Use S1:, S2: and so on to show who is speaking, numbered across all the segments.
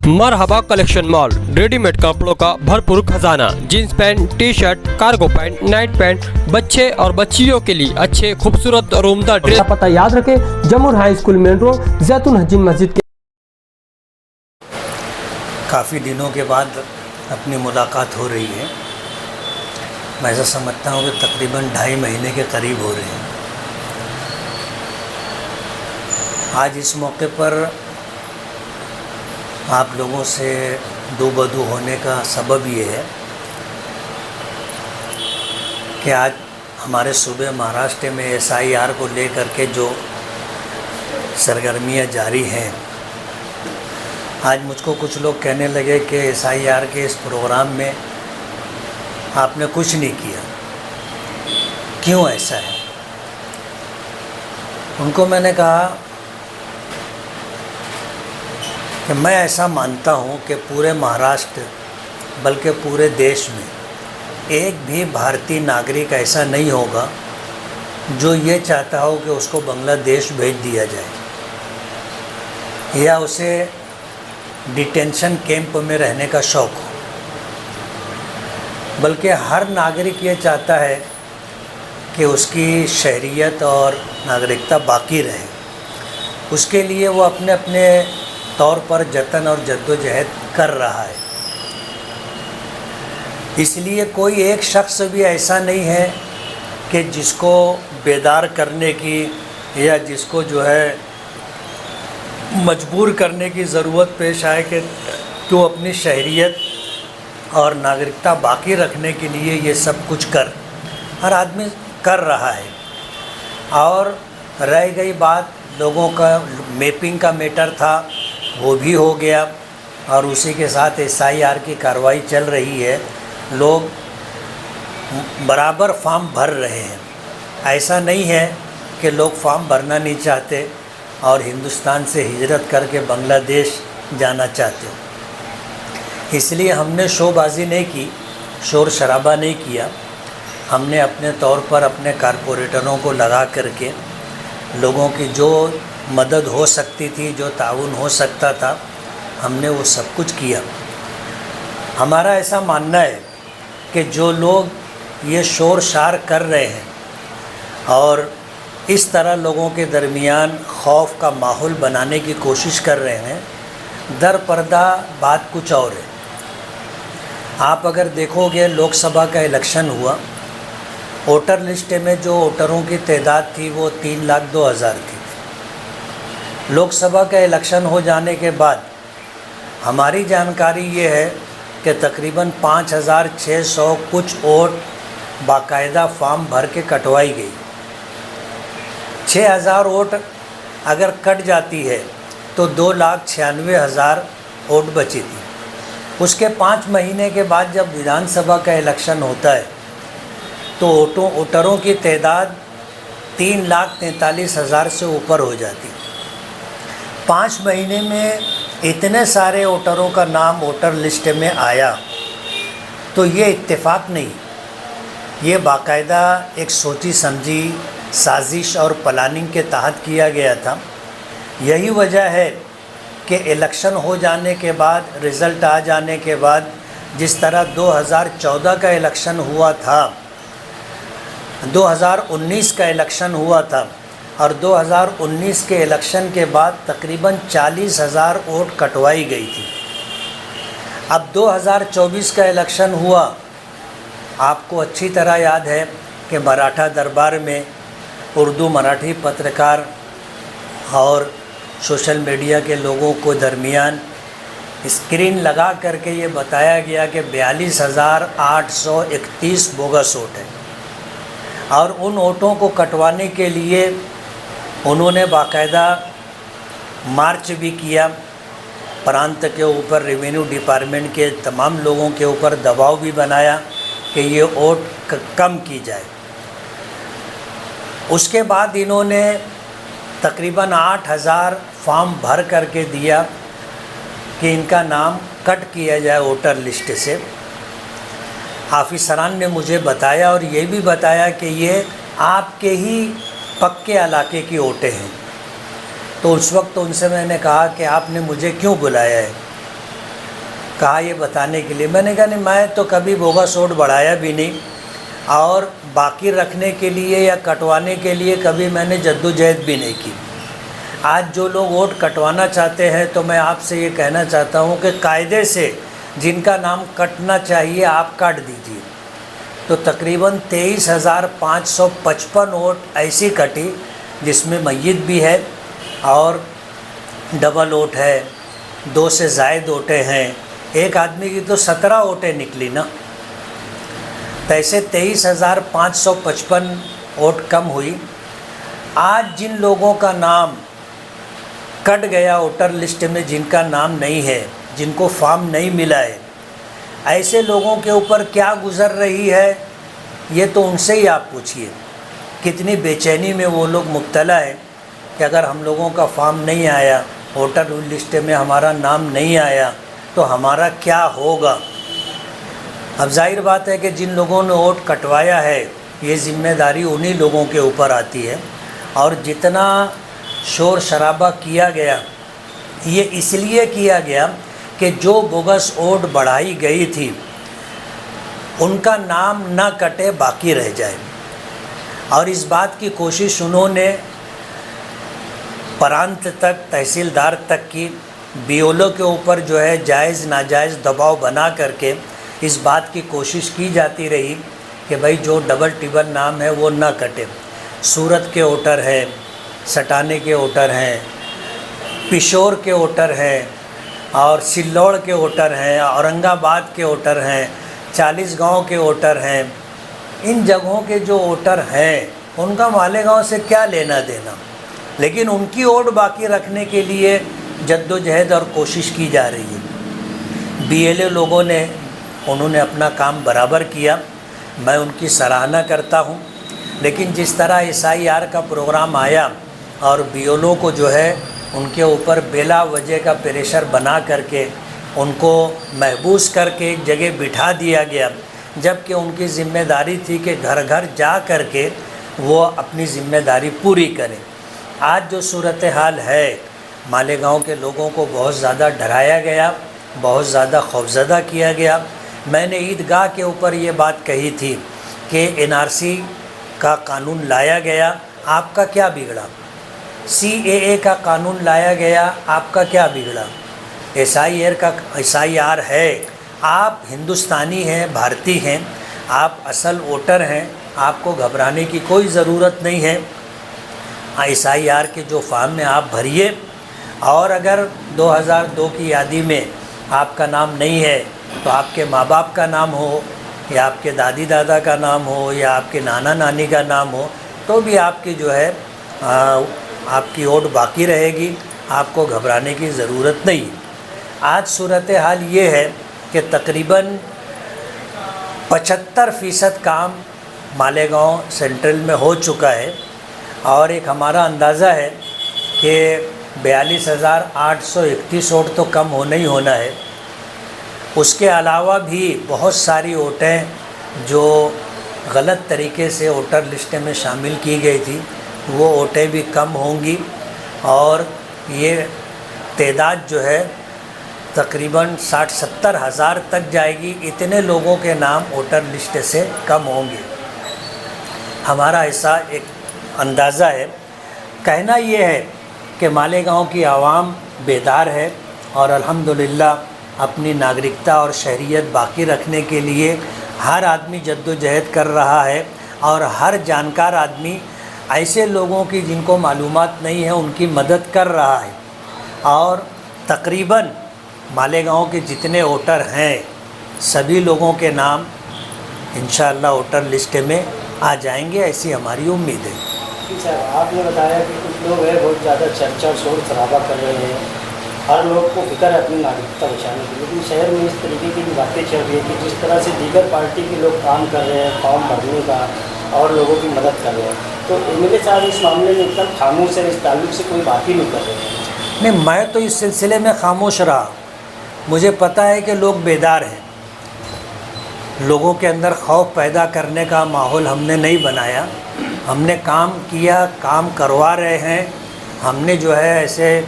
S1: मरहबा collection mall, readymade कपड़ों का भरपूर खजाना। Jeans pant, T shirt, cargo pant, night pant, बच्चे और बच्चियों के लिए अच्छे खूबसूरत और उम्दा ड्रेस। पता याद रखें, जमूर हाई स्कूल मेन रोड, जैतून हजीन मस्जिद के।
S2: काफ़ी दिनों के बाद अपनी मुलाकात हो रही है। मैं ऐसा समझता हूँ कि तकरीबन 2.5 महीने के करीब हो रहे हैं। आज इस मौके पर आप लोगों से रूबरू होने का सबब ये है कि आज हमारे सूबे महाराष्ट्र में SIR को लेकर के जो सरगर्मियाँ जारी हैं, आज मुझको कुछ लोग कहने लगे कि SIR के इस प्रोग्राम में आपने कुछ नहीं किया, क्यों ऐसा है? उनको मैंने कहा कि मैं ऐसा मानता हूँ कि पूरे महाराष्ट्र बल्कि पूरे देश में एक भी भारतीय नागरिक ऐसा नहीं होगा जो ये चाहता हो कि उसको बांग्लादेश भेज दिया जाए या उसे डिटेंशन कैंप में रहने का शौक़ हो, बल्कि हर नागरिक ये चाहता है कि उसकी शहरियत और नागरिकता बाकी रहे। उसके लिए वो अपने अपने तौर पर जतन और जद्दोजहद कर रहा है। इसलिए कोई एक शख्स भी ऐसा नहीं है कि जिसको बेदार करने की या जिसको जो है मजबूर करने की ज़रूरत पेश आए कि तू अपनी शहरियत और नागरिकता बाकी रखने के लिए ये सब कुछ कर। हर आदमी कर रहा है। और रह गई बात लोगों का मैपिंग का मैटर था, वो भी हो गया और उसी के साथ SIR की कार्रवाई चल रही है। लोग बराबर फॉर्म भर रहे हैं। ऐसा नहीं है कि लोग फॉर्म भरना नहीं चाहते और हिंदुस्तान से हिजरत करके बांग्लादेश जाना चाहते हो। इसलिए हमने शोबाजी नहीं की, शोर शराबा नहीं किया। हमने अपने तौर पर अपने कारपोरेटरों को लगा करके लोगों की जो मदद हो सकती थी, जो ताउन हो सकता था, हमने वो सब कुछ किया। हमारा ऐसा मानना है कि जो लोग ये शोर शार कर रहे हैं और इस तरह लोगों के दरमियान खौफ का माहौल बनाने की कोशिश कर रहे हैं, दर पर्दा बात कुछ और है। आप अगर देखोगे, लोकसभा का इलेक्शन हुआ, वोटर लिस्ट में जो वोटरों की तादाद थी वो 3,02,000 थी। लोकसभा का इलेक्शन हो जाने के बाद हमारी जानकारी ये है कि तकरीबन 5,600 कुछ वोट बाकायदा फॉर्म भर के कटवाई गई। 6,000 वोट अगर कट जाती है तो 2,96,000 वोट बची थी। उसके 5 महीने के बाद जब विधानसभा का इलेक्शन होता है तो वोटरों की तादाद 3,43,000 से ऊपर हो जाती। 5 महीने में इतने सारे वोटरों का नाम वोटर लिस्ट में आया तो ये इत्तेफाक नहीं, ये बाकायदा एक सोची समझी साजिश और प्लानिंग के तहत किया गया था। यही वजह है कि इलेक्शन हो जाने के बाद, रिज़ल्ट आ जाने के बाद, जिस तरह 2014 का इलेक्शन हुआ था, 2019 का इलेक्शन हुआ था और 2019 के इलेक्शन के बाद तकरीबन 40,000 वोट कटवाई गई थी। अब 2024 का इलेक्शन हुआ। आपको अच्छी तरह याद है कि मराठा दरबार में उर्दू मराठी पत्रकार और सोशल मीडिया के लोगों को दरमियान स्क्रीन लगा करके ये बताया गया कि 42,831 बोगस वोट है और उन वोटों को कटवाने के लिए उन्होंने बाकायदा मार्च भी किया। प्रांत के ऊपर, रेवेन्यू डिपार्टमेंट के तमाम लोगों के ऊपर दबाव भी बनाया कि ये वोट कम की जाए। उसके बाद इन्होंने तकरीबन 8,000 फॉर्म भर करके दिया कि इनका नाम कट किया जाए वोटर लिस्ट से। ऑफिसरान ने मुझे बताया और ये भी बताया कि ये आपके ही पक्के इलाके की वोटें हैं। तो उस वक्त उनसे मैंने कहा कि आपने मुझे क्यों बुलाया है? कहा ये बताने के लिए। मैंने कहा नहीं, मैं तो कभी बोगस वोट बढ़ाया भी नहीं और बाकी रखने के लिए या कटवाने के लिए कभी मैंने जद्दोजहद भी नहीं की। आज जो लोग वोट कटवाना चाहते हैं तो मैं आपसे ये कहना चाहता हूँ कि कायदे से जिनका नाम कटना चाहिए आप काट दीजिए। तो तकरीबन 23,555 वोट ऐसी कटी जिसमें मय्यत भी है और डबल वोट है, 2 से ज़ायद वोटें हैं। एक आदमी की तो 17 वोटें निकली ना। तो ऐसे 23,555 वोट कम हुई। आज जिन लोगों का नाम कट गया वोटर लिस्ट में, जिनका नाम नहीं है, जिनको फॉर्म नहीं मिला है, ऐसे लोगों के ऊपर क्या गुज़र रही है ये तो उनसे ही आप पूछिए। कितनी बेचैनी में वो लोग मुब्तला है कि अगर हम लोगों का फॉर्म नहीं आया, वोटर लिस्ट में हमारा नाम नहीं आया तो हमारा क्या होगा। अब जाहिर बात है कि जिन लोगों ने वोट कटवाया है ये ज़िम्मेदारी उन्हीं लोगों के ऊपर आती है। और जितना शोर शराबा किया गया ये इसलिए किया गया कि जो बोगस वोट बढ़ाई गई थी उनका नाम न कटे, बाकी रह जाए। और इस बात की कोशिश उन्होंने प्रांत तक, तहसीलदार तक की, बीएलओ के ऊपर जो है जायज़ नाजायज़ दबाव बना करके इस बात की कोशिश की जाती रही कि भाई जो डबल टिबल नाम है वो ना कटे। सूरत के वोटर हैं, सटाने के वोटर हैं, पिशोर के वोटर हैं और सिल्लौड़ के वोटर हैं, औरंगाबाद के वोटर हैं, 40 गाँव के वोटर हैं। इन जगहों के जो वोटर हैं उनका मालेगांव से क्या लेना देना, लेकिन उनकी वोट बाकी रखने के लिए जद्दोजहद और कोशिश की जा रही है। बीएलओ लोगों ने उन्होंने अपना काम बराबर किया, मैं उनकी सराहना करता हूं। लेकिन जिस तरह SIR का प्रोग्राम आया और बीएलओ को जो है उनके ऊपर बेला वजह का प्रेशर बना करके उनको महबूस करके एक जगह बिठा दिया गया, जबकि उनकी ज़िम्मेदारी थी कि घर घर जा कर के वो अपनी ज़िम्मेदारी पूरी करें। आज जो सूरत हाल है, मालेगांव के लोगों को बहुत ज़्यादा डराया गया, बहुत ज़्यादा खौफज़दा किया गया। मैंने ईदगाह के ऊपर ये बात कही थी कि NRC का कानून लाया गया, आपका क्या बिगड़ा। CAA का कानून लाया गया, आपका क्या बिगड़ा। SIR है, आप हिंदुस्तानी हैं, भारतीय हैं, आप असल वोटर हैं, आपको घबराने की कोई ज़रूरत नहीं है। SIR के जो फॉर्म में आप भरिए और अगर 2002 की यादी में आपका नाम नहीं है तो आपके माँ बाप का नाम हो या आपके दादी दादा का नाम हो या आपके नाना नानी का नाम हो तो भी आपकी जो है आपकी वोट बाकी रहेगी, आपको घबराने की ज़रूरत नहीं। आज सूरत हाल ये है कि तकरीबन 75% काम मालेगांव सेंट्रल में हो चुका है और एक हमारा अंदाज़ा है कि 42,831 वोट तो कम होना ही होना है। उसके अलावा भी बहुत सारी वोटें जो गलत तरीके से वोटर लिस्ट में शामिल की गई थी वो वोटें भी कम होंगी और ये तादाद जो है तकरीबन 60-70 हज़ार तक जाएगी। इतने लोगों के नाम वोटर लिस्ट से कम होंगे, हमारा ऐसा एक अंदाज़ा है। कहना ये है कि मालेगांव की आवाम बेदार है और अल्हम्दुलिल्लाह अपनी नागरिकता और शहरियत बाकी रखने के लिए हर आदमी जद्दोजहद कर रहा है और हर जानकार आदमी ऐसे लोगों की जिनको मालूमात नहीं है उनकी मदद कर रहा है। और तकरीबन मालेगांव के जितने वोटर हैं सभी लोगों के नाम इंशाअल्लाह वोटर लिस्ट में आ जाएंगे, ऐसी हमारी उम्मीद है।
S3: जी सर, आपने बताया कि कुछ लोग हैं बहुत ज़्यादा चर्चा शोर शराबा कर रहे हैं, हर लोग को फिक्र है अपनी नागरिकता बचाने की, लेकिन शहर में इस तरीके की बातें चल रही है कि जिस तरह से दीगर पार्टी के लोग काम कर रहे हैं फॉर्म भरने का और लोगों की मदद कर रहे हैं, तो MLA साहब इस मामले में एकदम खामोश है, इस ताल्लुक से कोई बात ही नहीं कर रहे हैं।
S2: नहीं, मैं तो इस सिलसिले में खामोश रहा। मुझे पता है कि लोग बेदार हैं, लोगों के अंदर खौफ पैदा करने का माहौल हमने नहीं बनाया। हमने काम किया, काम करवा रहे हैं। हमने जो है ऐसे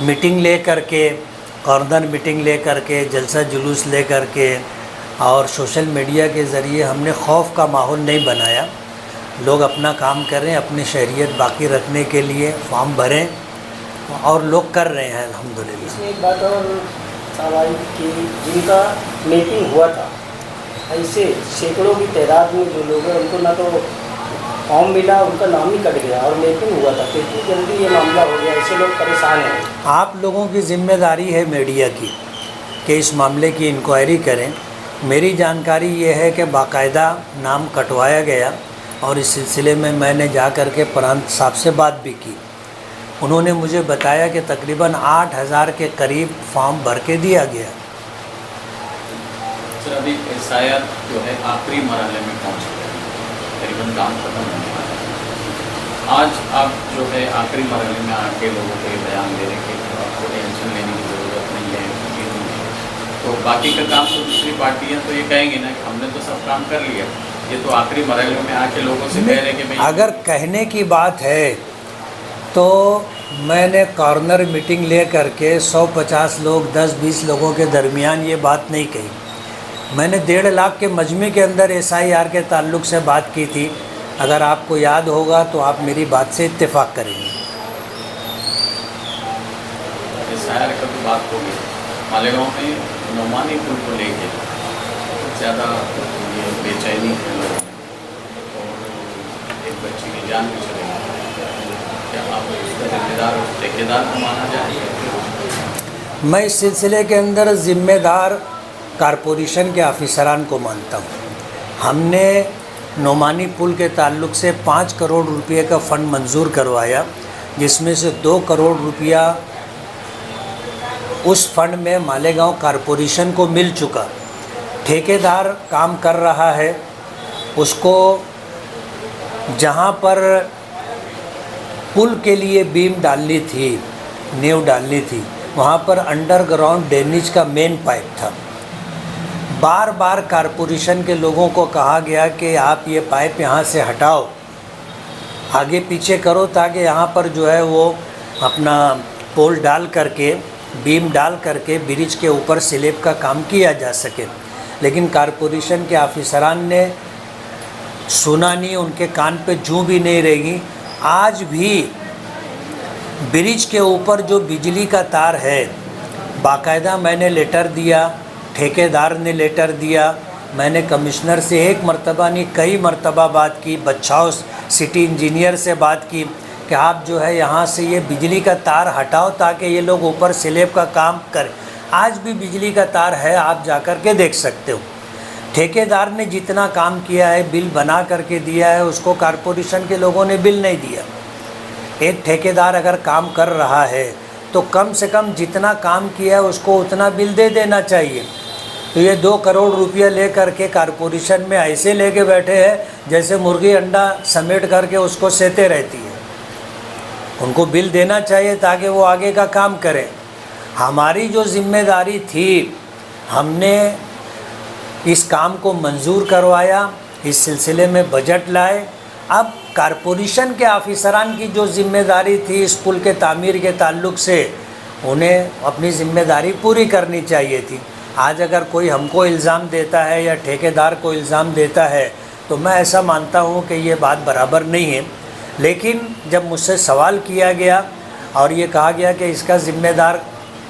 S2: मीटिंग ले करके कॉर्नर मीटिंग ले करके, जलसा जुलूस ले करके और सोशल मीडिया के ज़रिए हमने खौफ का माहौल नहीं बनाया। लोग अपना काम कर रहे हैं, अपनी शहरियत बाकी रखने के लिए फॉर्म भरें और लोग कर रहे हैं अल्हम्दुलिल्लाह।
S3: इसमें एक बात और साहब आई कि जिनका मीटिंग हुआ था, ऐसे सैकड़ों की तादाद में जो लोग हैं उनको ना तो फॉर्म मिला, उनका नाम ही कट गया, और मीटिंग हुआ था, तो इतनी जल्दी ये मामला हो गया, ऐसे लोग परेशान हैं।
S2: आप लोगों की जिम्मेदारी है मीडिया की कि इस मामले की इंक्वायरी करें। मेरी जानकारी ये है कि बाकायदा नाम कटवाया गया और इस सिलसिले में मैंने जा कर के प्रांत साहब से बात भी की। उन्होंने मुझे बताया कि तकरीबन 8,000 के करीब फॉर्म भर के दिया गया।
S4: सर, अभी एसआईआर जो है आखिरी मरहले में पहुंच गया, तकरीबन काम खत्म होने वाला है। आज आप जो है आखिरी मरहले में आके लोगों को ये बयान दे रहे हैं कि आपको टेंशन लेने की ज़रूरत नहीं है, ये नहीं है। तो बाकी का काम तो दूसरी पार्टियाँ तो ये कहेंगी ना कि हमने तो सब काम कर लिया, ये तो आखिरी मरहले में आके लोगों से कह रहे हैं कि भाई
S2: अगर कहने की बात है तो मैंने कॉर्नर मीटिंग ले करके 150 लोग 10-20 लोगों के दरमियान ये बात नहीं कही। मैंने 1.5 लाख के मजमे के अंदर एसआईआर के ताल्लुक से बात की थी। अगर आपको याद होगा तो आप मेरी बात से इत्तेफाक करेंगे।
S4: एसआईआर का तो बात होगी, मालेगांव में नोमानी पुल को लेके ज़्यादा ये बेचैनी है लोगों में, और एक बच्ची की जान भी चली गई। क्या आप उसका जिम्मेदार ठेकेदार को माना जाए?
S2: मैं इस सिलसिले के अंदर ज़िम्मेदार कारपोरेशन के ऑफिसरान को मानता हूँ। हमने नोमानी पुल के ताल्लुक से 5 करोड़ रुपये का फ़ंड मंजूर करवाया, जिसमें से 2 करोड़ रुपया उस फंड में मालेगांव कारपोरेशन को मिल चुका। ठेकेदार काम कर रहा है, उसको जहाँ पर पुल के लिए बीम डालनी थी, नींव डालनी थी, वहाँ पर अंडरग्राउंड ड्रेनेज का मेन पाइप था। बार बार कारपोरेशन के लोगों को कहा गया कि आप ये पाइप यहाँ से हटाओ, आगे पीछे करो, ताकि यहाँ पर जो है वो अपना पोल डाल करके, बीम डाल करके ब्रिज के ऊपर स्लैब का काम किया जा सके। लेकिन कारपोरेशन के ऑफिसरान ने सुना नहीं, उनके कान पे जूं भी नहीं रहेगी। आज भी ब्रिज के ऊपर जो बिजली का तार है, बाकायदा मैंने लेटर दिया, ठेकेदार ने लेटर दिया, मैंने कमिश्नर से एक मरतबा नहीं कई मरतबा बात की, बच्छाव सिटी इंजीनियर से बात की कि आप जो है यहाँ से ये बिजली का तार हटाओ ताकि ये लोग ऊपर स्लैब का काम करें। आज भी बिजली का तार है, आप जा कर के देख सकते हो। ठेकेदार ने जितना काम किया है, बिल बना करके दिया है, उसको कारपोरेशन के लोगों ने बिल नहीं दिया। एक ठेकेदार अगर काम कर रहा है तो कम से कम जितना काम किया है उसको उतना बिल दे देना चाहिए। तो ये 2 करोड़ रुपया ले करके कारपोरेशन में ऐसे लेके बैठे हैं जैसे मुर्गी अंडा समेट करके उसको सेते रहती है। उनको बिल देना चाहिए ताकि वो आगे का काम करें। हमारी जो जिम्मेदारी थी, हमने इस काम को मंजूर करवाया, इस सिलसिले में बजट लाए। अब कारपोरेशन के ऑफिसरान की जो जिम्मेदारी थी इस पुल के तामीर के ताल्लुक से, उन्हें अपनी जिम्मेदारी पूरी करनी चाहिए थी। आज अगर कोई हमको इल्ज़ाम देता है या ठेकेदार को इल्ज़ाम देता है तो मैं ऐसा मानता हूँ कि ये बात बराबर नहीं है। लेकिन जब मुझसे सवाल किया गया और ये कहा गया कि इसका ज़िम्मेदार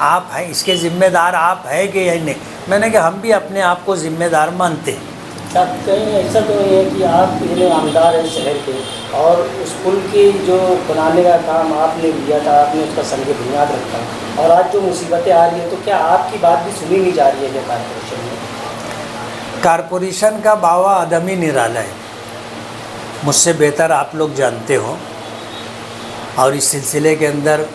S2: आप हैं, इसके ज़िम्मेदार आप हैं कि या नहीं, मैंने कहा हम भी अपने आप को ज़िम्मेदार मानते हैं।
S3: साहब, कहीं ऐसा तो नहीं है कि आप इतने आमदार हैं शहर के और उस पुल की जो बनाने का काम आपने लिया था, आपने उसका संग बुनियाद रखा, और आज जो मुसीबतें आ रही है तो क्या आपकी बात भी सुनी नहीं जा रही है क्या कारपोरेशन में?
S2: कारपोरेशन का बावा आदमी निराला है, मुझसे बेहतर आप लोग जानते हो। और इस सिलसिले के अंदर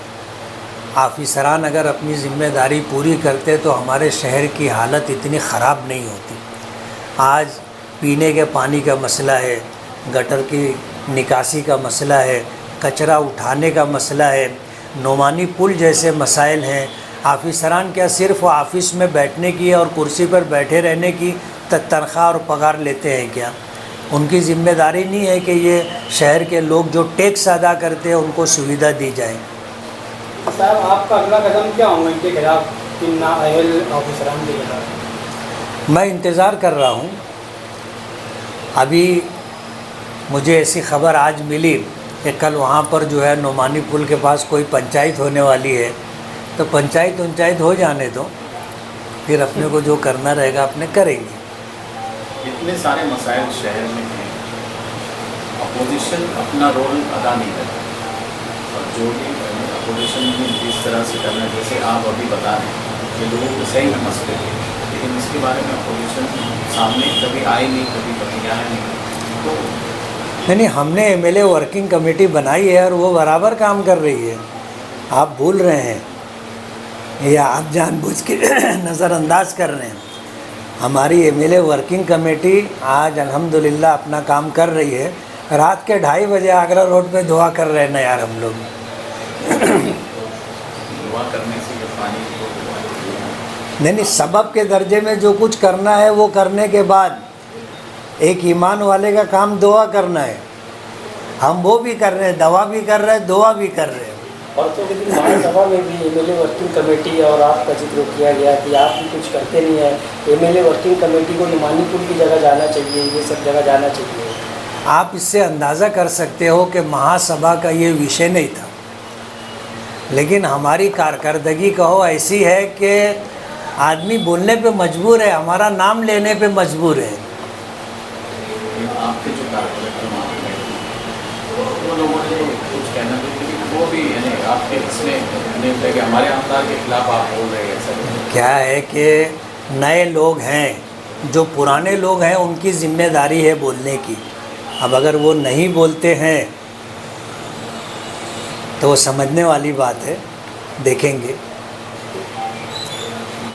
S2: ऑफिसरान अगर अपनी ज़िम्मेदारी पूरी करते तो हमारे शहर की हालत इतनी ख़राब नहीं होती। आज पीने के पानी का मसला है, गटर की निकासी का मसला है, कचरा उठाने का मसला है, नोमानी पुल जैसे मसाइल हैं। ऑफिसरान क्या सिर्फ़ ऑफिस में बैठने की और कुर्सी पर बैठे रहने की तनख्वाह और पगार लेते हैं क्या? उनकी ज़िम्मेदारी नहीं है कि ये शहर के लोग जो टैक्स अदा करते हैं उनको सुविधा दी जाए।
S3: साहब, आपका अगला कदम क्या होगा इनके खिलाफ? कि ना अहल ऑफिसरान के खिलाफ?
S2: मैं इंतज़ार कर रहा हूँ। अभी मुझे ऐसी खबर आज मिली कि कल वहाँ पर जो है नोमानी पुल के पास कोई पंचायत होने वाली है, तो पंचायत हो जाने दो, फिर अपने को जो करना रहेगा अपने करेंगे।
S4: इतने सारे मसाइल शहर में हैं, अपोजिशन अपना रोल अदा नहीं करता, और जो भी अपोजिशन में जिस तरह से करना है, जैसे आप अभी बता रहे हैं कि लोगों को सही में मसले थे, लेकिन इसके बारे में अपोजिशन सामने कभी आई नहीं, कभी बतियाया नहीं। तो
S2: नहीं, हमने एमएलए वर्किंग कमेटी बनाई है और वो बराबर काम कर रही है। आप भूल रहे हैं या आप जानबूझ के नज़रअंदाज कर रहे हैं। हमारी एमएलए वर्किंग कमेटी आज अल्हम्दुलिल्लाह अपना काम कर रही है। रात के 2:30 बजे आगरा रोड पे दुआ कर रहे हैं ना यार हम लोग।
S4: दुआ करने से जब पानी को
S2: नहीं, सबब के दर्जे में जो कुछ करना है वो करने के बाद एक ईमान वाले का काम दुआ करना है। हम वो भी कर रहे हैं, दवा भी कर रहे हैं, दुआ भी कर रहे हैं।
S3: और तो लेकिन महासभा में भी एमएलए वर्किंग कमेटी और आपका जिक्र किया गया कि आप भी कुछ करते नहीं हैं। एमएलए वर्किंग कमेटी को नुमानी पुल की जगह जाना चाहिए, ये सब जगह जाना चाहिए।
S2: आप इससे अंदाज़ा कर सकते हो कि महासभा का ये विषय नहीं था, लेकिन हमारी कारकर्दगी कहो ऐसी है कि आदमी बोलने पे मजबूर है, हमारा नाम लेने पे मजबूर है।
S4: आपके जो कार्यकर्ता वो लोगों ने तो कुछ कहना भी, लेकिन वो भी यानी आपके इसमें कि हमारे आमदार के खिलाफ आप बोल रहे हैं। सर
S2: क्या है कि नए लोग हैं, जो पुराने लोग हैं उनकी जिम्मेदारी है बोलने की। अब अगर वो नहीं बोलते हैं तो वो समझने वाली बात है, देखेंगे।